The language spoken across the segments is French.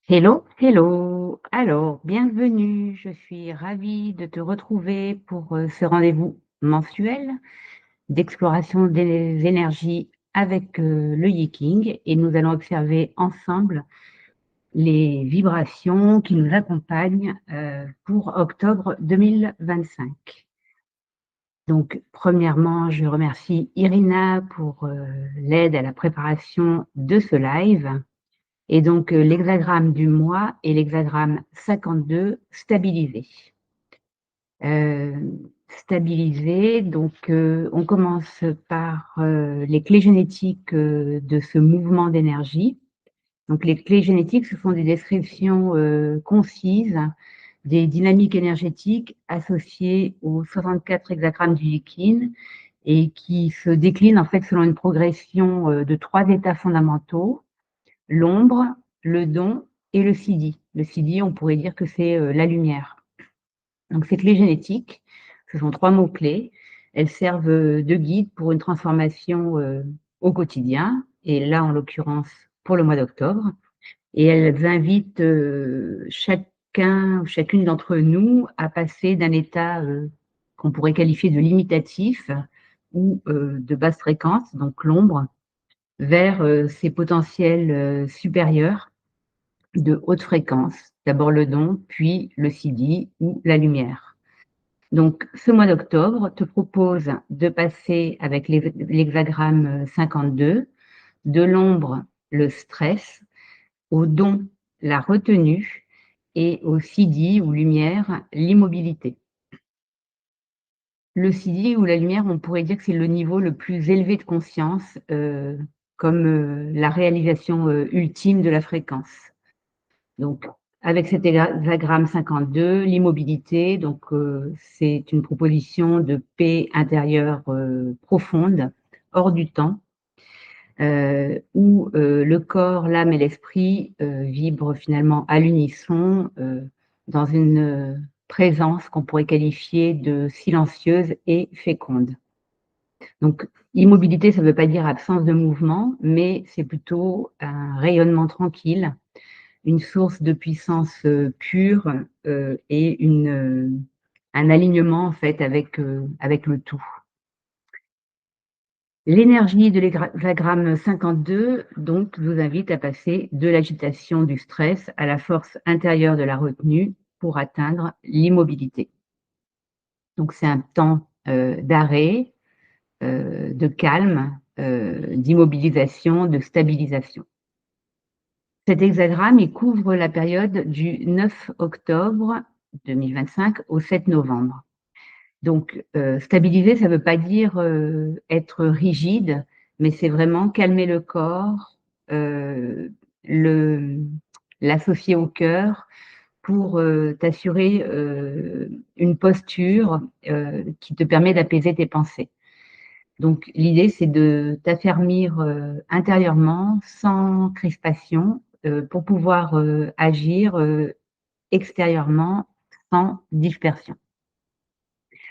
Hello, hello. Alors, bienvenue. Je suis ravie de te retrouver pour ce rendez-vous mensuel d'exploration des énergies avec le Yiking et nous allons observer ensemble les vibrations qui nous accompagnent pour octobre 2025. Donc, premièrement, je remercie Irina pour l'aide à la préparation de ce live. Et donc, l'hexagramme du mois est l'hexagramme 52 stabilisé. Stabilisé, donc on commence par les clés génétiques de ce mouvement d'énergie. Donc les clés génétiques, ce sont des descriptions concises des dynamiques énergétiques associées aux 64 hexagrammes du Yikin et qui se déclinent en fait selon une progression de 3 états fondamentaux: l'ombre, le don et le sidi. Le sidi, on pourrait dire que c'est la lumière. Donc ces clés génétiques, ce sont 3 mots-clés. Elles servent de guide pour une transformation au quotidien, et là, en l'occurrence, pour le mois d'octobre. Et elles invitent chacun ou chacune d'entre nous à passer d'un état qu'on pourrait qualifier de limitatif ou de basse fréquence, donc l'ombre, vers ses potentiels supérieurs de haute fréquence, d'abord le don, puis le sidi ou la lumière. Donc, ce mois d'octobre te propose de passer avec l'hexagramme 52, de l'ombre, le stress, au don, la retenue, et au sidi ou lumière, l'immobilité. Le sidi ou la lumière, on pourrait dire que c'est le niveau le plus élevé de conscience, comme la réalisation ultime de la fréquence. Donc, avec cet hexagramme 52, l'immobilité, donc c'est une proposition de paix intérieure profonde, hors du temps, où le corps, l'âme et l'esprit vibrent finalement à l'unisson dans une présence qu'on pourrait qualifier de silencieuse et féconde. Donc, immobilité, ça ne veut pas dire absence de mouvement, mais c'est plutôt un rayonnement tranquille, une source de puissance pure et un alignement en fait avec le tout. L'énergie de l'hexagramme 52 donc vous invite à passer de l'agitation du stress à la force intérieure de la retenue pour atteindre l'immobilité. Donc c'est un temps d'arrêt, de calme, d'immobilisation, de stabilisation. Cet hexagramme, il couvre la période du 9 octobre 2025 au 7 novembre. Donc, stabiliser, ça ne veut pas dire être rigide, mais c'est vraiment calmer le corps, le l'associer au cœur pour t'assurer une posture qui te permet d'apaiser tes pensées. Donc, l'idée, c'est de t'affermir intérieurement, sans crispation, pour pouvoir agir extérieurement, sans dispersion.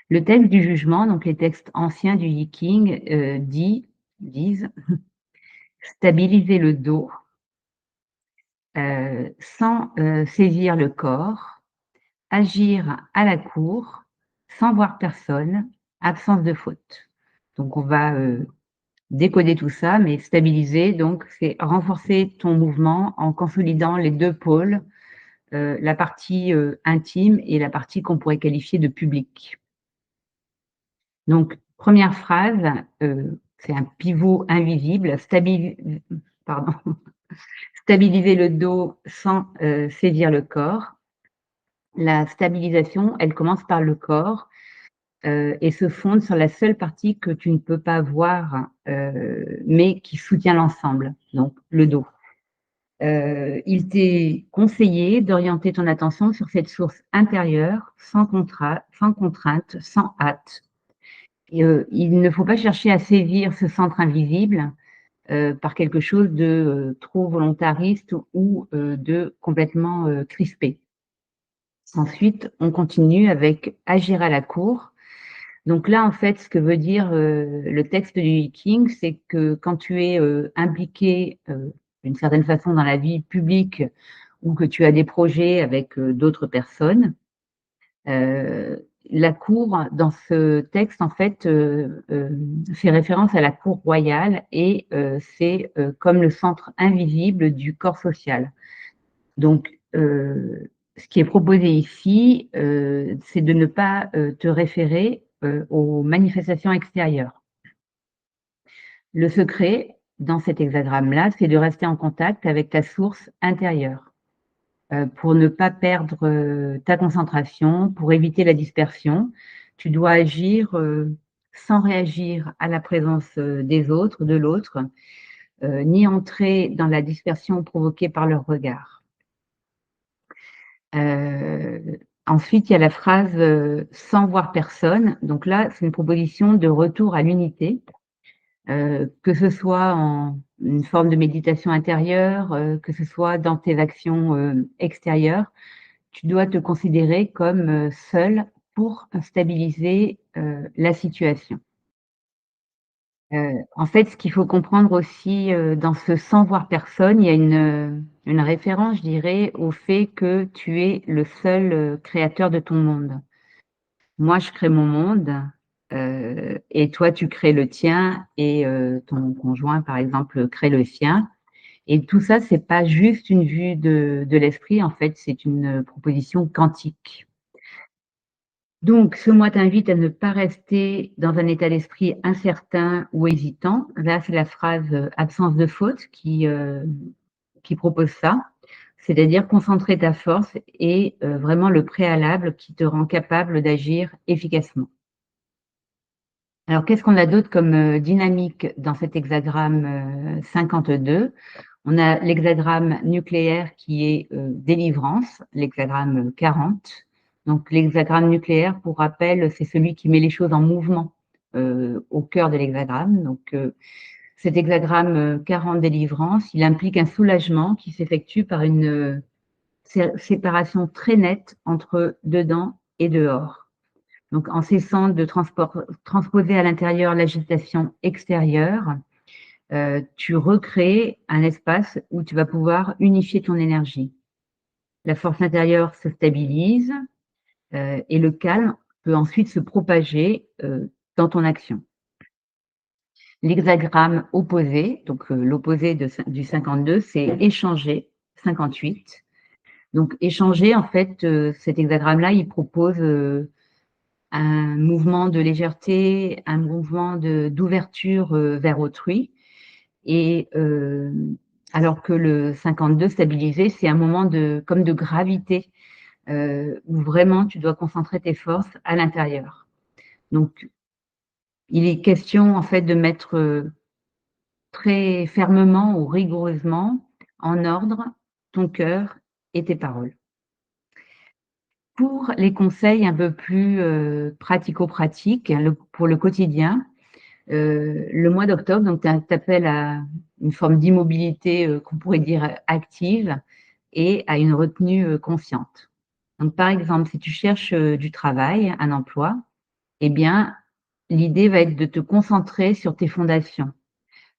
Le texte du jugement, donc les textes anciens du Yiking, disent stabiliser le dos sans saisir le corps, agir à la cour, sans voir personne, absence de faute. Donc on va décoder tout ça, mais stabiliser, donc c'est renforcer ton mouvement en consolidant les 2 pôles, la partie intime et la partie qu'on pourrait qualifier de publique. Donc, première phrase, c'est un pivot invisible, pardon, stabiliser le dos sans saisir le corps. La stabilisation, elle commence par le corps et se fonde sur la seule partie que tu ne peux pas voir, mais qui soutient l'ensemble, donc le dos. Il t'est conseillé d'orienter ton attention sur cette source intérieure, sans contrainte, sans hâte. Et il ne faut pas chercher à saisir ce centre invisible par quelque chose de trop volontariste ou de complètement crispé. Ensuite, on continue avec agir à la cour. Donc là, en fait, ce que veut dire le texte du Yiking, c'est que quand tu es impliqué d'une certaine façon dans la vie publique ou que tu as des projets avec, d'autres personnes. La cour, dans ce texte, en fait, fait référence à la cour royale et c'est, comme le centre invisible du corps social. Donc, ce qui est proposé ici, c'est de ne pas, te référer, aux manifestations extérieures. Le secret, dans cet hexagramme-là, c'est de rester en contact avec ta source intérieure, pour ne pas perdre, ta concentration, pour éviter la dispersion. Tu dois agir, sans réagir à la présence, des autres, de l'autre, ni entrer dans la dispersion provoquée par leur regard. Ensuite, il y a la phrase, «sans voir personne». Donc là, c'est une proposition de retour à l'unité, que ce soit en une forme de méditation intérieure, que ce soit dans tes actions, extérieures. Tu dois te considérer comme, seul pour stabiliser, la situation. En fait, ce qu'il faut comprendre aussi, dans ce «sans voir personne», il y a une référence, je dirais, au fait que tu es le seul, créateur de ton monde. Moi, je crée mon monde, et toi, tu crées le tien et ton conjoint, par exemple, crée le sien et tout ça, c'est pas juste une vue de l'esprit, en fait, c'est une proposition quantique. Donc, ce mois t'invite à ne pas rester dans un état d'esprit incertain ou hésitant. Là, c'est la phrase, «absence de faute» qui propose ça. C'est-à-dire concentrer ta force et vraiment le préalable qui te rend capable d'agir efficacement. Alors, qu'est-ce qu'on a d'autre comme, dynamique dans cet hexagramme, 52? On a l'hexagramme nucléaire qui est, délivrance, l'hexagramme 40. Donc l'hexagramme nucléaire, pour rappel, c'est celui qui met les choses en mouvement, au cœur de l'hexagramme. Donc, cet hexagramme, 40 délivrance, il implique un soulagement qui s'effectue par une, séparation très nette entre dedans et dehors. Donc en cessant de transposer à l'intérieur l'agitation extérieure, tu recrées un espace où tu vas pouvoir unifier ton énergie. La force intérieure se stabilise, et le calme peut ensuite se propager, dans ton action. L'hexagramme opposé, donc l'opposé du 52, c'est échanger, 58. Donc échanger, en fait, cet hexagramme-là, il propose, un mouvement de légèreté, un mouvement d'ouverture, vers autrui et alors que le 52 stabilisé, c'est un moment comme de gravité, où vraiment tu dois concentrer tes forces à l'intérieur. Donc il est question en fait de mettre, très fermement ou rigoureusement en ordre ton cœur et tes paroles. Pour les conseils un peu plus, pratico-pratiques, pour le quotidien, le mois d'octobre, donc tu appelles à une forme d'immobilité, qu'on pourrait dire active et à une retenue, consciente. Donc par exemple, si tu cherches, du travail, un emploi, eh bien, l'idée va être de te concentrer sur tes fondations.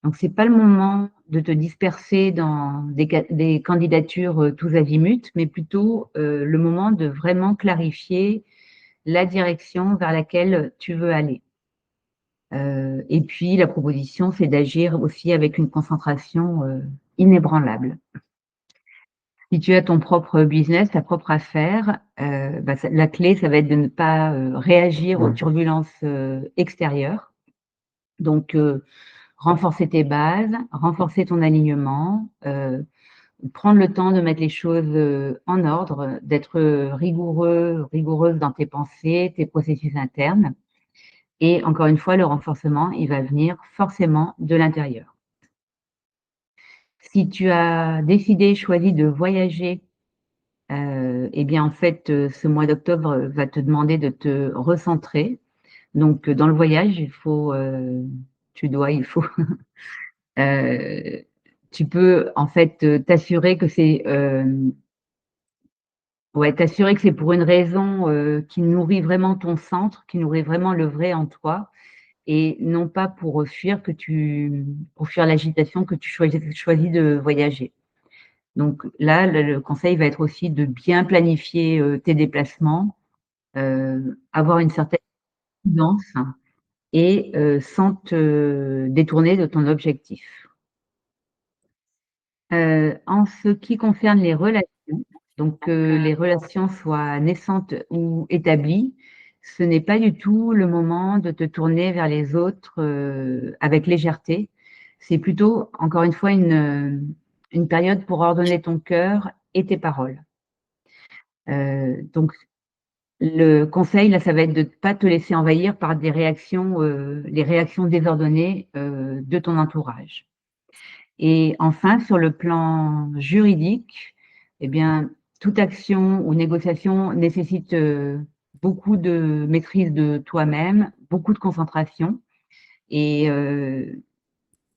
Donc c'est pas le moment de te disperser dans des candidatures, tous azimuts, mais plutôt, le moment de vraiment clarifier la direction vers laquelle tu veux aller. Et puis la proposition, c'est d'agir aussi avec une concentration, inébranlable. Si tu as ton propre business, ta propre affaire, bah, ça la clé, ça va être de ne pas, réagir aux turbulences, extérieures. Donc, renforcer tes bases, renforcer ton alignement, prendre le temps de mettre les choses, en ordre, d'être, rigoureuse dans tes pensées, tes processus internes. Et encore une fois, le renforcement, il va venir forcément de l'intérieur. Si tu as décidé, choisi de voyager, et bien, en fait, ce mois d'octobre, va te demander de te recentrer. Donc, dans le voyage, il faut, heu, tu peux, en fait, t'assurer que c'est, ouais, t'assurer que c'est pour une raison, qui nourrit vraiment ton centre, qui nourrit vraiment le vrai en toi et non pas pour fuir l'agitation que tu choisis de voyager. Donc là, le conseil va être aussi de bien planifier tes déplacements, avoir une certaine prudence et sans te détourner de ton objectif. En ce qui concerne les relations, donc que les relations soient naissantes ou établies, ce n'est pas du tout le moment de te tourner vers les autres, avec légèreté. C'est plutôt, encore une fois, une période pour ordonner ton cœur et tes paroles. Donc le conseil, là, ça va être de ne pas te laisser envahir par des réactions, les réactions désordonnées, de ton entourage. Et enfin, sur le plan juridique, eh bien, toute action ou négociation nécessite, beaucoup de maîtrise de toi-même, beaucoup de concentration et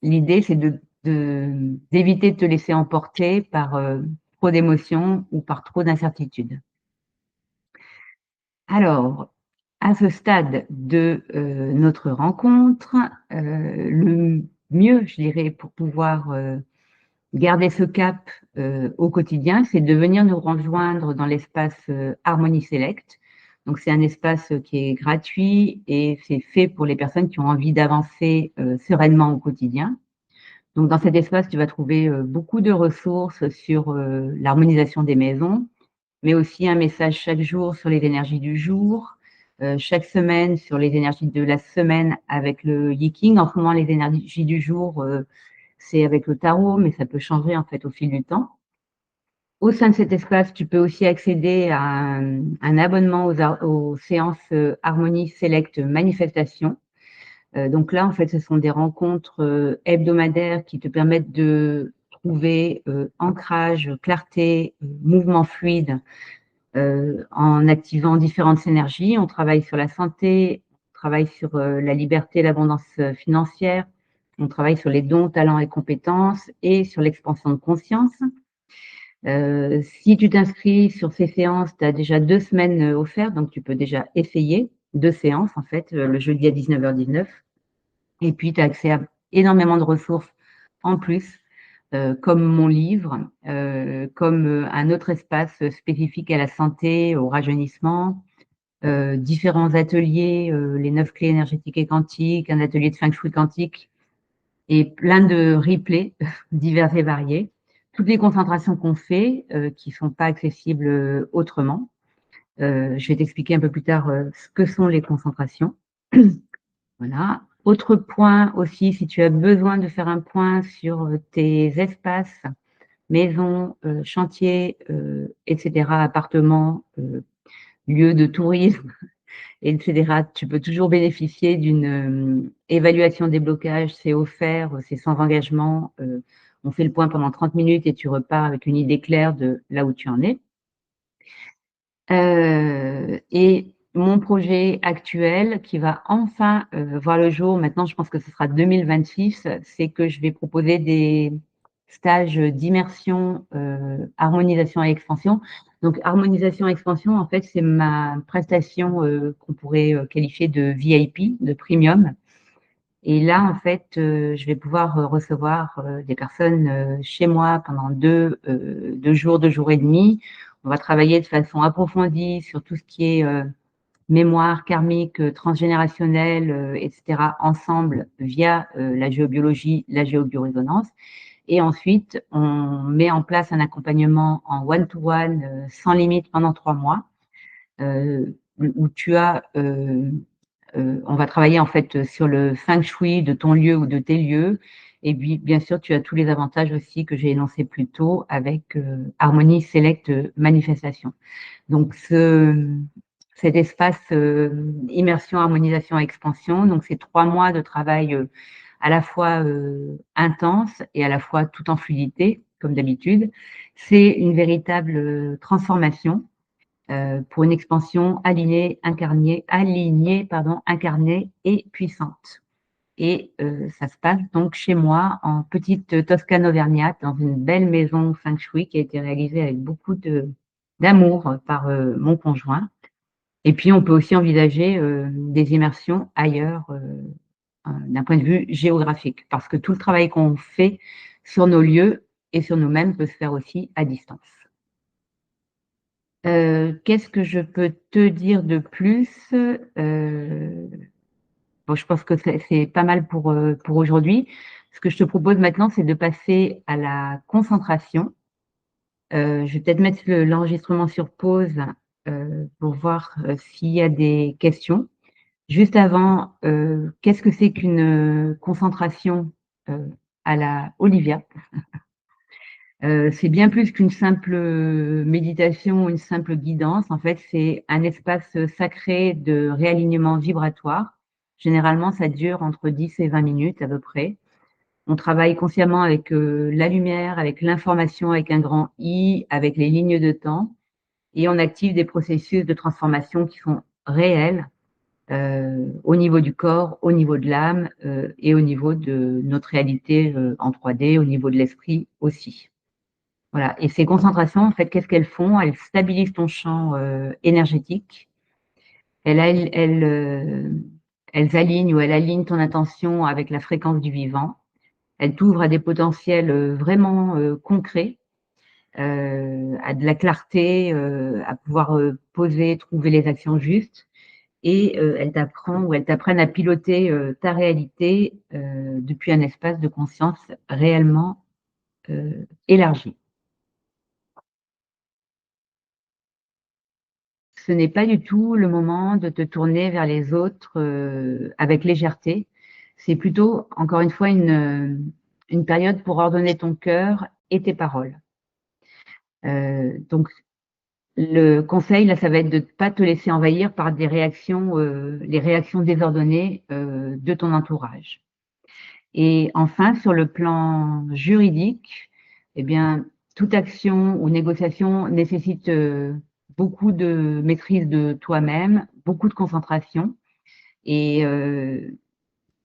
l'idée, c'est d'éviter de te laisser emporter par, trop d'émotions ou par trop d'incertitudes. Alors, à ce stade de, notre rencontre, le mieux, je dirais, pour pouvoir, garder ce cap, au quotidien, c'est de venir nous rejoindre dans l'espace, Harmonie Select. Donc c'est un espace, qui est gratuit et c'est fait pour les personnes qui ont envie d'avancer, sereinement au quotidien. Donc dans cet espace, tu vas trouver, beaucoup de ressources sur, l'harmonisation des maisons, mais aussi un message chaque jour sur les énergies du jour, chaque semaine sur les énergies de la semaine avec le Yi-King. En ce moment, les énergies du jour, c'est avec le tarot, mais ça peut changer en fait au fil du temps. Au sein de cet espace, tu peux aussi accéder à un abonnement aux séances Harmonie Select Manifestation. Donc là, en fait, ce sont des rencontres hebdomadaires qui te permettent de trouver ancrage, clarté, mouvement fluide en activant différentes énergies. On travaille sur la santé, on travaille sur la liberté, l'abondance financière, on travaille sur les dons, talents et compétences et sur l'expansion de conscience. Si tu t'inscris sur ces séances, tu as déjà 2 semaines offertes, donc tu peux déjà essayer 2 séances en fait, le jeudi à 19h19 et puis tu as accès à énormément de ressources en plus, comme mon livre, comme, un autre espace spécifique à la santé, au rajeunissement, différents ateliers, les 9 clés énergétiques et quantiques, un atelier de feng shui quantique et plein de replays divers et variés. Toutes les concentrations qu'on fait, qui sont pas accessibles, autrement. Je vais t'expliquer un peu plus tard, ce que sont les concentrations. Voilà. Autre point aussi, si tu as besoin de faire un point sur, tes espaces, maisons, chantiers, et cetera, appartements, lieux de tourisme et cetera, tu peux toujours bénéficier d'une, évaluation des blocages. C'est offert, c'est sans engagement, on fait le point pendant 30 minutes et tu repars avec une idée claire de là où tu en es. Et mon projet actuel qui va enfin, voir le jour, maintenant je pense que ce sera 2026, c'est que je vais proposer des stages, d'immersion, harmonisation et expansion. Donc harmonisation et expansion, en fait, c'est ma prestation, qu'on pourrait, qualifier de VIP, de premium. Et là, en fait, je vais pouvoir, recevoir, des personnes, chez moi pendant 2 jours, 2 jours et demi. On va travailler de façon approfondie sur tout ce qui est, mémoire karmique, transgénérationnelle, et cetera, ensemble via, la géobiologie, la géobiorésonance. Et ensuite, on met en place un accompagnement en one to one, sans limite pendant 3 mois, où tu as, on va travailler en fait sur le feng shui de ton lieu ou de tes lieux. Et puis, bien sûr, tu as tous les avantages aussi que j'ai énoncés plus tôt avec Harmonie Select Manifestation. Donc, cet espace immersion, harmonisation, expansion, donc c'est 3 mois de travail à la fois intense et à la fois tout en fluidité, comme d'habitude. C'est une véritable transformation pour une expansion alignée, pardon, incarnée et puissante. Et ça se passe donc chez moi en petite Toscane auvergnate, dans une belle maison feng shui qui a été réalisée avec beaucoup d'amour par mon conjoint. Et puis on peut aussi envisager des immersions ailleurs d'un point de vue géographique, parce que tout le travail qu'on fait sur nos lieux et sur nous-mêmes peut se faire aussi à distance. Qu'est-ce que je peux te dire de plus? Bon, je pense que c'est pas mal pour aujourd'hui. Ce que je te propose maintenant, c'est de passer à la concentration. Je vais peut-être mettre l'enregistrement sur pause, pour voir, s'il y a des questions. Juste avant, qu'est-ce que c'est qu'une, concentration, à la Olivia? C'est bien plus qu'une simple, méditation, une simple guidance. En fait, c'est un espace, sacré de réalignement vibratoire. Généralement, ça dure entre 10 et 20 minutes à peu près. On travaille consciemment avec, la lumière, avec l'information avec un grand I, avec les lignes de temps et on active des processus de transformation qui sont réels, au niveau du corps, au niveau de l'âme, et au niveau de notre réalité, en 3D, au niveau de l'esprit aussi. Voilà, et ces concentrations, en fait, qu'est-ce qu'elles font? Elles stabilisent ton champ, énergétique. Elles alignent ou elles alignent ton attention avec la fréquence du vivant. Elles t'ouvrent à des potentiels, vraiment, concrets, à de la clarté, à pouvoir, poser, trouver les actions justes et elles t'apprennent à piloter, ta réalité, depuis un espace de conscience réellement, élargi. Ce n'est pas du tout le moment de te tourner vers les autres, avec légèreté. C'est plutôt, encore une fois, une période pour ordonner ton cœur et tes paroles. Donc le conseil, là, ça va être de ne pas te laisser envahir par des réactions, les réactions désordonnées, de ton entourage. Et enfin, sur le plan juridique, eh bien, toute action ou négociation nécessite, beaucoup de maîtrise de toi-même, beaucoup de concentration et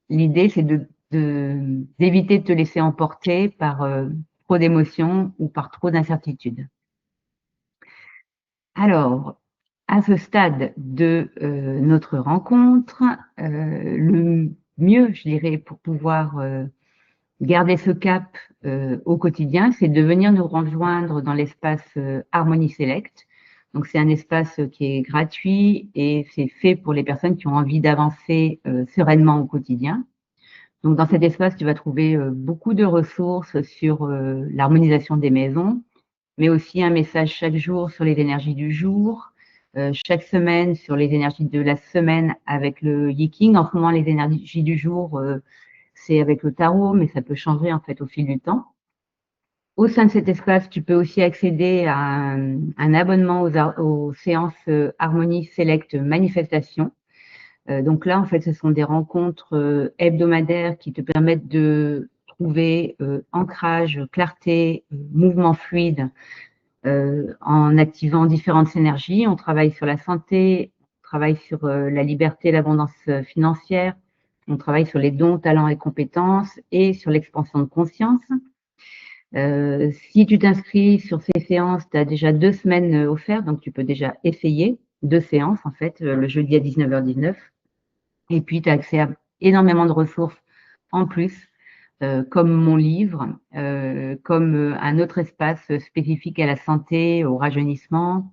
l'idée, c'est d'éviter de te laisser emporter par, trop d'émotions ou par trop d'incertitudes. Alors, à ce stade de, notre rencontre, le mieux, je dirais, pour pouvoir, garder ce cap, au quotidien, c'est de venir nous rejoindre dans l'espace, Harmonie Select. Donc c'est un espace, qui est gratuit et c'est fait pour les personnes qui ont envie d'avancer, sereinement au quotidien. Donc dans cet espace, tu vas trouver, beaucoup de ressources sur, l'harmonisation des maisons, mais aussi un message chaque jour sur les énergies du jour, chaque semaine sur les énergies de la semaine avec le Yi-King. En ce moment, les énergies du jour, c'est avec le tarot, mais ça peut changer en fait au fil du temps. Au sein de cet espace, tu peux aussi accéder à un abonnement aux séances Harmonie Select Manifestation. Donc là, en fait, ce sont des rencontres hebdomadaires qui te permettent de trouver ancrage, clarté, mouvement fluide en activant différentes énergies. On travaille sur la santé, on travaille sur la liberté, l'abondance financière, on travaille sur les dons, talents et compétences et sur l'expansion de conscience. Si tu t'inscris sur ces séances, tu as déjà 2 semaines offertes, donc tu peux déjà essayer 2 séances en fait, le jeudi à 19h19. Et puis tu as accès à énormément de ressources en plus, comme mon livre, comme un autre espace spécifique à la santé, au rajeunissement,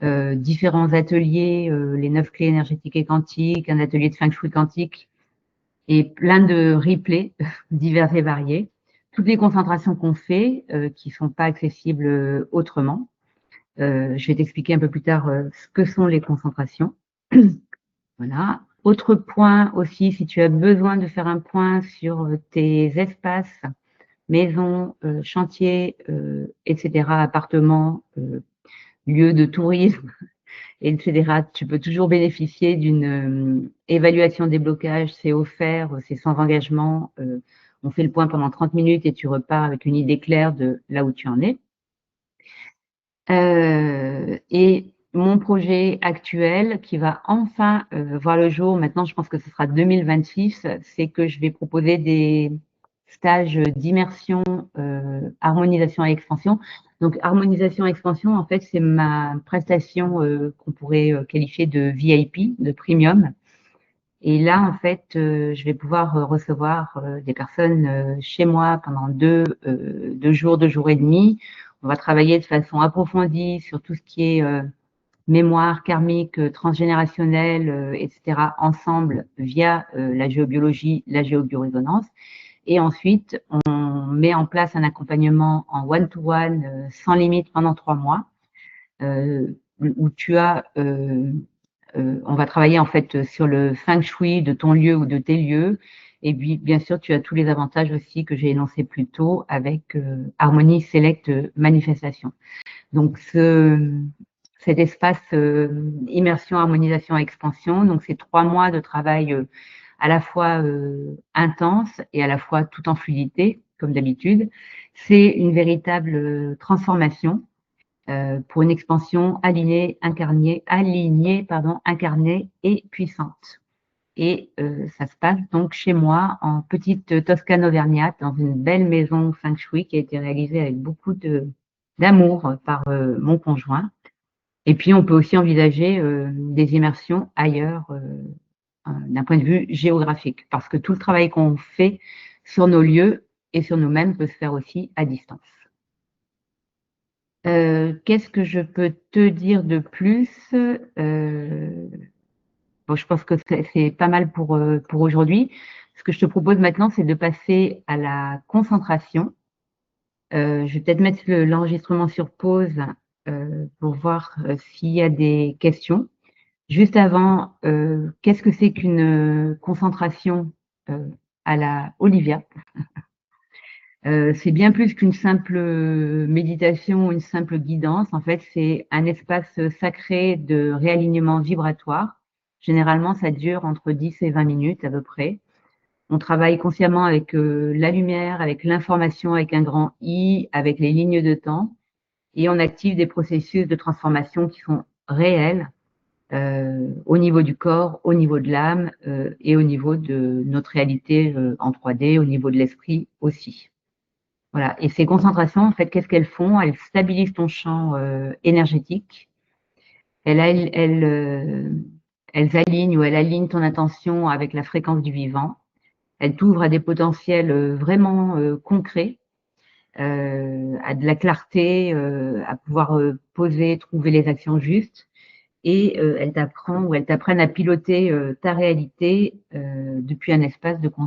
différents ateliers, les 9 clés énergétiques et quantiques, un atelier de feng shui quantique et plein de replays divers et variés. Toutes les concentrations qu'on fait, qui sont pas accessibles autrement. Je vais t'expliquer un peu plus tard ce que sont les concentrations. Voilà. Autre point aussi, si tu as besoin de faire un point sur tes espaces, maisons, chantiers, etc., appartements, lieux de tourisme, etc., tu peux toujours bénéficier d'une évaluation des blocages. C'est offert, c'est sans engagement. On fait le point pendant 30 minutes et tu repars avec une idée claire de là où tu en es. Et mon projet actuel qui va enfin voir le jour, maintenant je pense que ce sera 2026, c'est que je vais proposer des stages d'immersion, harmonisation et expansion. Donc harmonisation et expansion, en fait, c'est ma prestation qu'on pourrait qualifier de VIP, de premium. Et là, en fait, je vais pouvoir recevoir des personnes chez moi pendant deux jours, 2 jours et demi. On va travailler de façon approfondie sur tout ce qui est mémoire karmique, transgénérationnelle, etc., ensemble via la géobiologie, la géobiorésonance. Et ensuite, on met en place un accompagnement en one-to-one, sans limite pendant 3 mois, où on va travailler en fait sur le feng shui de ton lieu ou de tes lieux. Et puis, bien sûr, tu as tous les avantages aussi que j'ai énoncés plus tôt avec Harmonie Select Manifestation. Donc, cet espace immersion, harmonisation, expansion, donc c'est 3 mois de travail à la fois intense et à la fois tout en fluidité, comme d'habitude. C'est une véritable transformation pour une expansion incarnée et puissante. Et ça se passe donc chez moi, en petite Toscane auvergnate, dans une belle maison feng shui qui a été réalisée avec beaucoup d'amour par mon conjoint. Et puis, on peut aussi envisager des immersions ailleurs d'un point de vue géographique, parce que tout le travail qu'on fait sur nos lieux et sur nous-mêmes peut se faire aussi à distance. Qu'est-ce que je peux te dire de plus? Bon, je pense que c'est pas mal pour aujourd'hui. Ce que je te propose maintenant, c'est de passer à la concentration. Je vais peut-être mettre l'enregistrement sur pause pour voir s'il y a des questions. Juste avant, qu'est-ce que c'est qu'une concentration à la Olivia? C'est bien plus qu'une simple méditation ou une simple guidance. En fait, c'est un espace sacré de réalignement vibratoire. Généralement, ça dure entre 10 et 20 minutes à peu près. On travaille consciemment avec la lumière, avec l'information, avec un grand I, avec les lignes de temps, et on active des processus de transformation qui sont réels au niveau du corps, au niveau de l'âme et au niveau de notre réalité en 3D, au niveau de l'esprit aussi. Voilà. Et ces concentrations, en fait, qu'est-ce qu'elles font? Elles stabilisent ton champ énergétique. Elles alignent ou elles alignent ton intention avec la fréquence du vivant. Elles t'ouvrent à des potentiels vraiment concrets, à de la clarté, à pouvoir poser, trouver les actions justes. Et elles t'apprennent à piloter ta réalité depuis un espace de conscience.